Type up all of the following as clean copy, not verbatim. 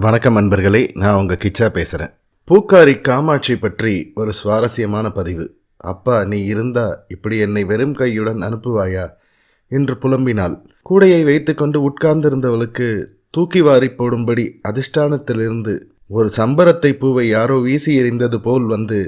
வணக்கம் அன்பர்களே, நான் உங்கள் கிச்சா பேசுகிறேன். பூக்காரி காமாட்சி பற்றி ஒரு சுவாரஸ்யமான பதிவு. அப்பா, நீ இருந்தா இப்படி என்னை வெறும் கையுடன் அனுப்புவாயா என்று புலம்பினாள். கூடையை வைத்துக்கொண்டு உட்கார்ந்திருந்தவளுக்கு தூக்கி வாரி போடும்படி அதிஷ்டானத்திலிருந்து ஒரு சம்பரத்தை பூவை யாரோ வீசி எறிந்தது போல் வந்து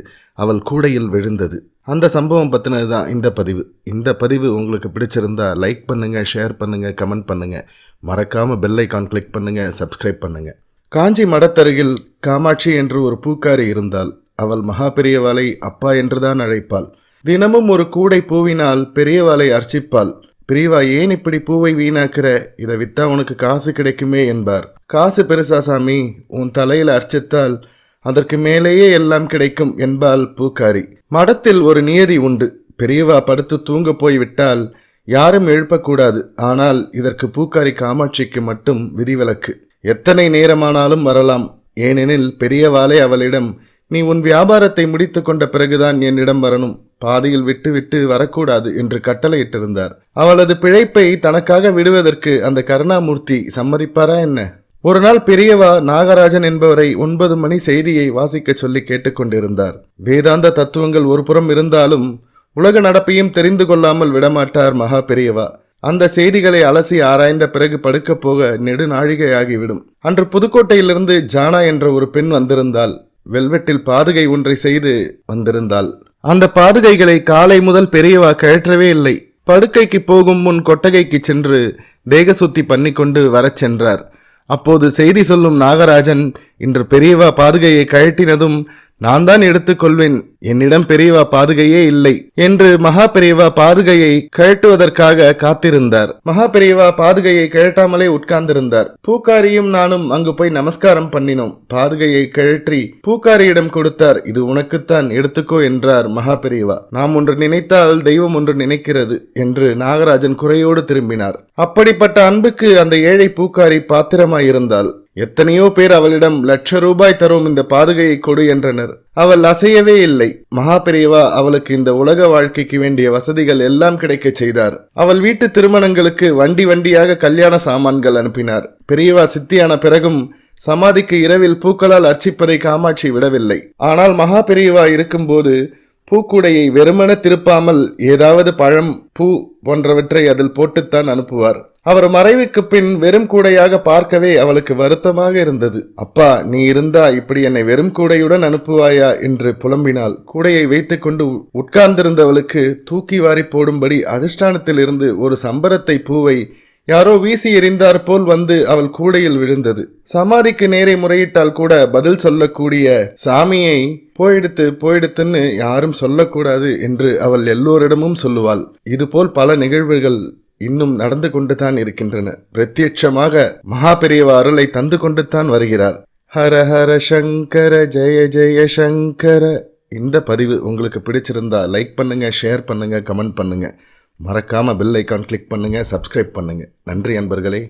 அவள் கூடையில் விழுந்தது. அந்த சம்பவம் பற்றினது தான் இந்த பதிவு. இந்த பதிவு உங்களுக்கு பிடிச்சிருந்தா லைக் பண்ணுங்கள், ஷேர் பண்ணுங்கள், கமெண்ட் பண்ணுங்கள். மறக்காமல் பெல் ஐகான் கிளிக் பண்ணுங்கள், சப்ஸ்கிரைப் பண்ணுங்கள். காஞ்சி மடத்தருகில் காமாட்சி என்று ஒரு பூக்காரி இருந்தாள். அவள் மகா பெரியவாளை அப்பா என்றுதான் அழைப்பாள். தினமும் ஒரு கூடை பூவினால் பெரியவாளை அர்ச்சிப்பாள். பெரியவா, ஏன் இப்படி பூவை வீணாக்கிற? இதை வித்தா உனக்கு காசு கிடைக்குமே என்பார். காசு பெருசா சாமி, உன் தலையில் அர்ச்சித்தால் அதற்கு மேலேயே எல்லாம் கிடைக்கும் என்பாள் பூக்காரி. மடத்தில் ஒரு நியதி உண்டு. பெரியவா படுத்து தூங்க போய் விட்டால் யாரும் எழுப்பக்கூடாது. ஆனால் இதற்கு பூக்காரி காமாட்சிக்கு மட்டும் விதிவிலக்கு. எத்தனை நேரமானாலும் வரலாம். ஏனெனில் பெரியவாளே அவளிடம், நீ உன் வியாபாரத்தை முடித்து கொண்ட பிறகுதான் என்னிடம் வரணும், பாதியில் விட்டு விட்டு வரக்கூடாது என்று கட்டளையிட்டிருந்தார். அவளது பிழைப்பை தனக்காக விடுவதற்கு அந்த கருணாமூர்த்தி சம்மதிப்பாரா என்ன? ஒரு நாள் பெரியவா நாகராஜன் என்பவரை 9 மணி செய்தியை வாசிக்க சொல்லி கேட்டுக்கொண்டிருந்தார். வேதாந்த தத்துவங்கள் ஒரு புறம் இருந்தாலும் உலக நடப்பையும் தெரிந்து கொள்ளாமல் விடமாட்டார் மகா பெரியவா. அந்த செய்திகளை அலசி ஆராய்ந்த பிறகு படுக்க போக நெடுநாழிகையாகிவிடும். அன்று புதுக்கோட்டையிலிருந்து ஜானா என்ற ஒரு பெண் வந்திருந்தாள். வெல்வெட்டில் பாதுகை ஒன்றை செய்து வந்திருந்தாள். அந்த பாதுகைகளை காலை முதல் பெரியவா கழற்றவே இல்லை. படுக்கைக்கு போகும் முன் கொட்டகைக்கு சென்று தேகசுத்தி பண்ணிக்கொண்டு வரச் சென்றார். அப்போது செய்தி சொல்லும் நாகராஜன், இன்று பெரியவா பாதுகையை கழட்டினதும் நான் தான் எடுத்துக்கொள்வேன், என்னிடம் பெரியவா பாதுகையே இல்லை என்று மகா பெரியவா பாதுகையை கழட்டுவதற்காக காத்திருந்தார். மகா பெரியவா பாதுகையை கழட்டாமலே உட்கார்ந்திருந்தார். பூக்காரியும் நானும் அங்கு போய் நமஸ்காரம் பண்ணினோம். பாதுகையை கழற்றி பூக்காரியிடம் கொடுத்தார். இது உனக்குத்தான், எடுத்துக்கோ என்றார் மகா பெரியவா. நாம் ஒன்று நினைத்தால் தெய்வம் ஒன்று நினைக்கிறது என்று நாகராஜன் குறையோடு திரும்பினார். அப்படிப்பட்ட அன்புக்கு அந்த ஏழை பூக்காரி பாத்திரமாயிருந்தாள். எத்தனையோ பேர் அவளிடம் ₹1,00,000 தரும் இந்த பாதுகையை கொடு என்றனர். அவள் அசையவே இல்லை. மகா பெரியவா அவளுக்கு இந்த உலக வாழ்க்கைக்கு வேண்டிய வசதிகள் எல்லாம் கிடைக்க செய்தார். அவள் வீட்டு திருமணங்களுக்கு வண்டி வண்டியாக கல்யாண சாமான்கள் அனுப்பினார். பெரியவா சித்தியான பிறகும் சமாதிக்கு இரவில் பூக்களால் அர்ச்சிப்பதை காமாட்சி விடவில்லை. ஆனால் மகா பெரியவா இருக்கும்போது பூக்கூடையை வெறுமன திருப்பாமல் ஏதாவது பழம், பூ போன்றவற்றை அதில் போட்டுத்தான் அனுப்புவார். அவர் மறைவுக்கு பின் வெறும் கூடையாக பார்க்கவே அவளுக்கு வருத்தமாக இருந்தது. அப்பா, நீ இருந்தா இப்படி என்னை வெறும் கூடையுடன் அனுப்புவாயா என்று புலம்பினாள். கூடையை வைத்துக்கொண்டு உட்கார்ந்திருந்தவளுக்கு தூக்கி வாரி போடும்படி அதிஷ்டானத்தில் இருந்து ஒரு சம்பரத்தை பூவை யாரோ வீசி எறிந்தார் போல் வந்து அவள் கூடையில் விழுந்தது. சமாதிக்கு நேரே முறையிட்டால் கூட பதில் சொல்லக்கூடிய சாமியை போயிடுத்துன்னு யாரும் சொல்லக்கூடாது என்று அவள் எல்லோரிடமும் சொல்லுவாள். இதுபோல் பல நிகழ்வுகள் இன்னும் நடந்து கொண்டுதான் இருக்கின்றன. பிரத்யட்சமாக மகா பெரியவா அருளை தந்து கொண்டுதான் வருகிறார். ஹர ஹர சங்கர, ஜெய ஜெய சங்கர. இந்த பதிவு உங்களுக்கு பிடிச்சிருந்தா லைக் பண்ணுங்க, ஷேர் பண்ணுங்க, கமெண்ட் பண்ணுங்க. மறக்காம பெல் ஐகான் கிளிக் பண்ணுங்க, சப்ஸ்கிரைப் பண்ணுங்க. நன்றி அன்பர்களே.